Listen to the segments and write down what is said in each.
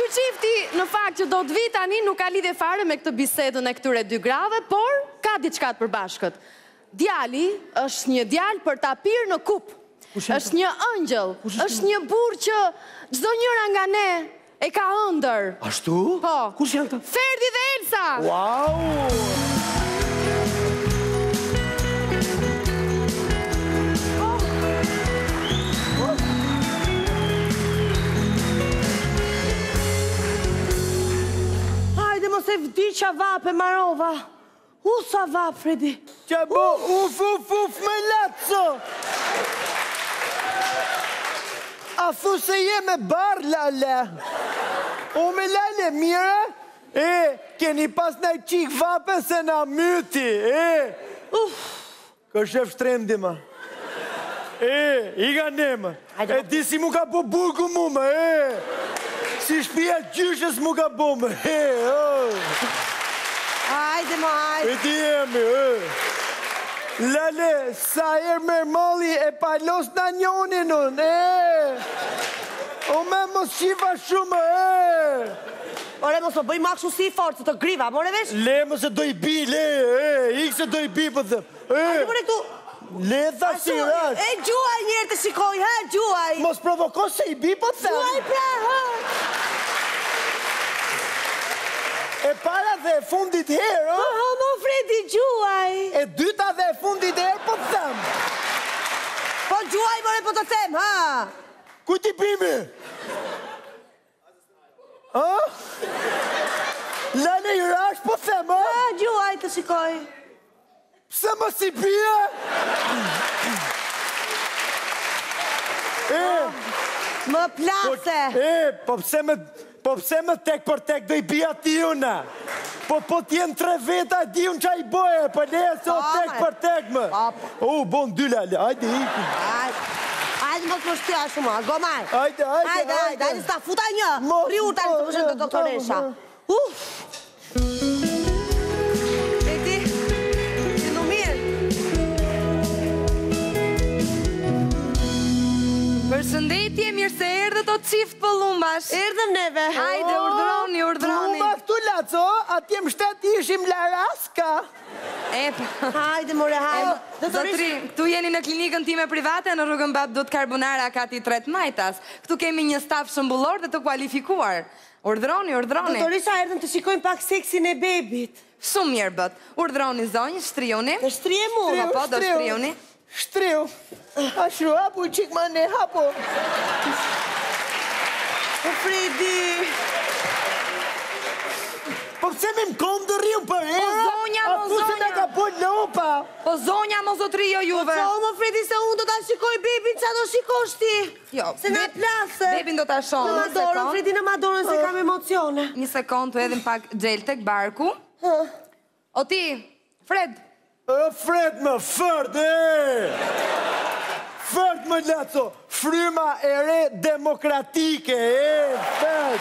Ky qifti në fakt që do të vi tani nuk ka lidhje fare me këtë bisedën e këtyre dy grave, por ka diçka të përbashkët. Djali është një djalë për ta pirë në kup. Është një ëngjëll, është një burr që çdo njëra nga ne e ka ëndër. Ashtu? Po. Kush janë këta? Ferdi dhe Elsa. Wow! Se vdi qa vape Marova. Sa vap, Fredi. Qa bo, uf, me latëso. A thu se je me bar, Lale. O me Lale, mire? Keni pas në qik vape se na myti. Ka shef shtremdi, ma. I ka nema. E di si mu ka po burgu mu, ma. Si shpia gjyshës mu ka bomë. Hajde, ma, hajde. E di jemi, Lale, sa mërë mali e palos në njonin unë, O me mos shifa shumë, Ore, mos o bëj makshu si forë, të griva, more vesh? Le, mos e do i bi, le, ik se do i bi, për thëm. Hajde, more këtu. Le, tha si rash. E gjuaj njerë të shikoj, gjuaj. Mos provoko se i bi, për thëm. Gjuaj pra, E para dhe e fundit herë, mo Fredi, gjuaj. E dyta dhe e fundit herë, për thëm. Po gjuaj, more, po të them, Ku ti bimi? Lale i rash, po them, Gjuaj të shikoj. Pse më si bje? Më plase. Po pse më tek për tek do i bia ti una? Po t'jen 3 veta di unë qa i boje, po ne e so tek për tek më. Bon dy Lale, hajde iki. Hajde mos më shtja shumë, gomaj. Hajde, s'ta futa një. Riur tani të përshën të doktoresha. Beti, që në mirë. Përshëndetje, mirë se erdhët o qift pëllumbash. Erdhëm neve. Hajde, urdhroni. Plumba këtu Laco, atje më shtet ishim Laraska. Hajde, more, hajde. Zotri, këtu jeni në klinikën time private në rrugën Babdut Karbonara kati 3 Majtas. Këtu kemi një staf shëmbullor dhe të kualifikuar. Urdhroni. Doktorisha, erdhëm të shikojmë pak seksin e bebit. Shumë mirë bët. Urdhroni zonjë, shtriuni. Të shtrije mu. Po, do shtriuni. Shtriu. Ashtu, hapu i qik ma ne, hapu. Po Fredi. Po pëse me më konë dë riu për e? Po zonja, A tu se me ka po lopa? Po zonja, mo zotri jo juve. Po më Fredi se unë do ta shikoj bebin, qa do shikosh ti? Jo, se na plase. Bebin do ta shohë. Në madorën, Fredi në madorën se kam emocione. Një sekund të edhim pak gjel tek barku. O ti, Fred. Fred më fërd, Fërd më Laco, fryma e re demokratike, Fred.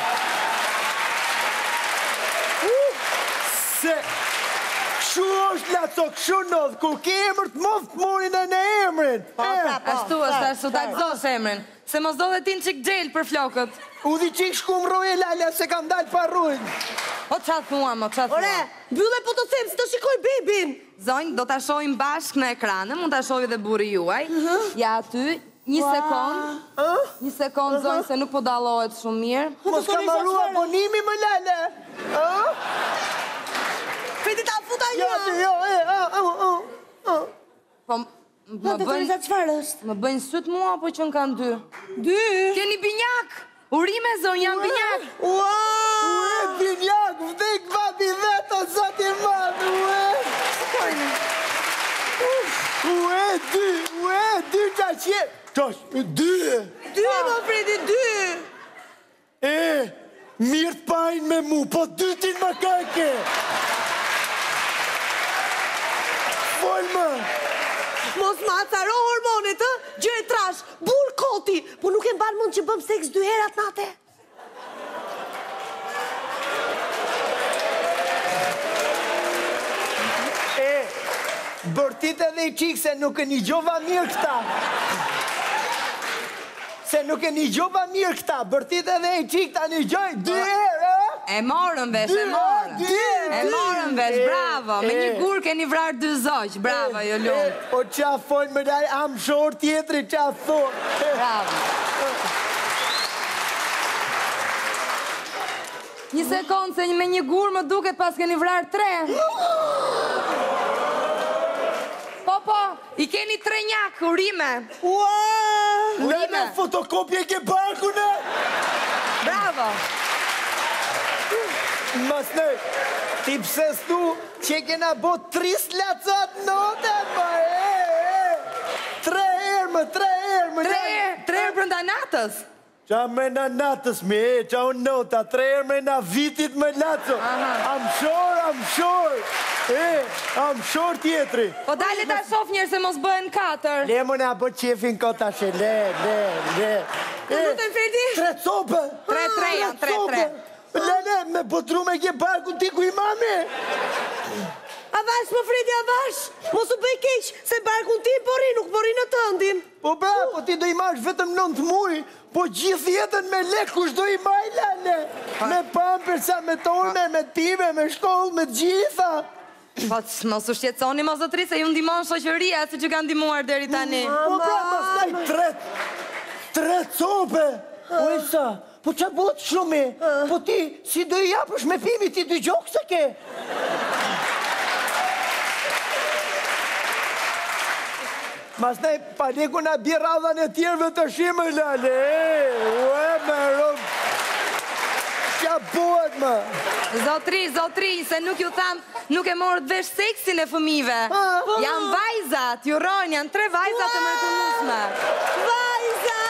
Se, këshu është Laco, këshu nëdhë, kur ke emër të mos të morin e në emrin. Ashtu është, ashtu ta gëzosh emrin. Se mos do dhe ti në qik gjel për flokët. U di qik shkum roje Lale, se kam dalë pa rujnë. O qatë thua, Ore, bylle po të them, si të shikoj bebin. Zonjë, do të shojmë bashk në ekranë, mund të shojë dhe buri juaj. Ja aty, një sekund, zonjë, se nuk po dalohet shumë mirë. Mos ka marru abonimi më Lale. Fredi ta futa një. Po, më bëjnë sytë mua, po që në kanë 2. 2? Keni binjak, urime zonjë, janë binjak. Ue, binjak, vdek vati vetë, o zati madhë, Ue, dy qa qje. Qash, 2. 2, më Fredi, 2. Mirë të pajnë me mu, po 2 tin më kake. Folë më. Mos ma acaro hormonit, gjë e trash, burë koti, po nuk e mbarë mund që bëm seks 2 herat nate. Bërtit edhe i qikë se nuk e një gjova mirë këta. Se nuk e një gjova mirë këta, bërtit edhe e qik ta një gjoj, 2 herë, E morën vesh, e morën. E morën vesh, bravo. Me një gur keni vrarë 2 zoq, bravo, jo lumë. O qa folë më daj, am shorë tjetëri, qa thonë. Bravo. Një sekundë, se me një gur më duket pas keni vrarë 3. Po, i keni 3 njak, urime. Lene, fotokopje ke barkune. Bravo. Masne, ti pse stu që kena bo 3 slacat note, ma 3 herë, 3 herë brënda natës. Qa me në natës me qa unë nota, 3 herë me në vitit me laco. Am shor, am shor tjetri. Po dali ta shof njërë se mos bëhen 4. Le më në bë qefin kota she, le. Të lutem, Fredi? 3 copë. 3. Le, me bëtru me kje barku ti ku i mami. Avash, më Fredi, avash. Mos u bëj keq, se barkun ti pori, nuk pori në tëndin. Po bra, po ti do i marrë vetëm 9 muj, po gjithë jetën me lek, kush do i maj, Lene? Me pampersa, me torme, me time, me shkollë, me gjitha. Po, mos u shqetësoni, mos do të se ju ndimon shoqëria, se që kanë ndimuar deri tani. Po bra, mas taj 3 cope. O isa, po që botë shumë, po ti si do i japësh me pimi, ti 2 gjokë se ke. Mas nej, pa leku na bje radhan e tjerëve të shimë, Lale, me rëmë. Qa buhet, më? Zotri, se nuk ju thamë, nuk e morët vesh seksin e fëmive. Janë vajzat, ju rojnë, janë 3 vajzat të mërëtënusme. Vajza!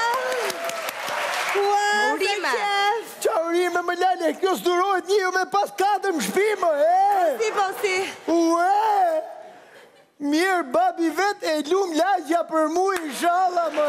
Ua, se qef! Qa urime, më Lale, kjo s'durojt një me pas 4 më shpimë, Si. Mirë, babi vet e lumë lagja për mu, inshallah, më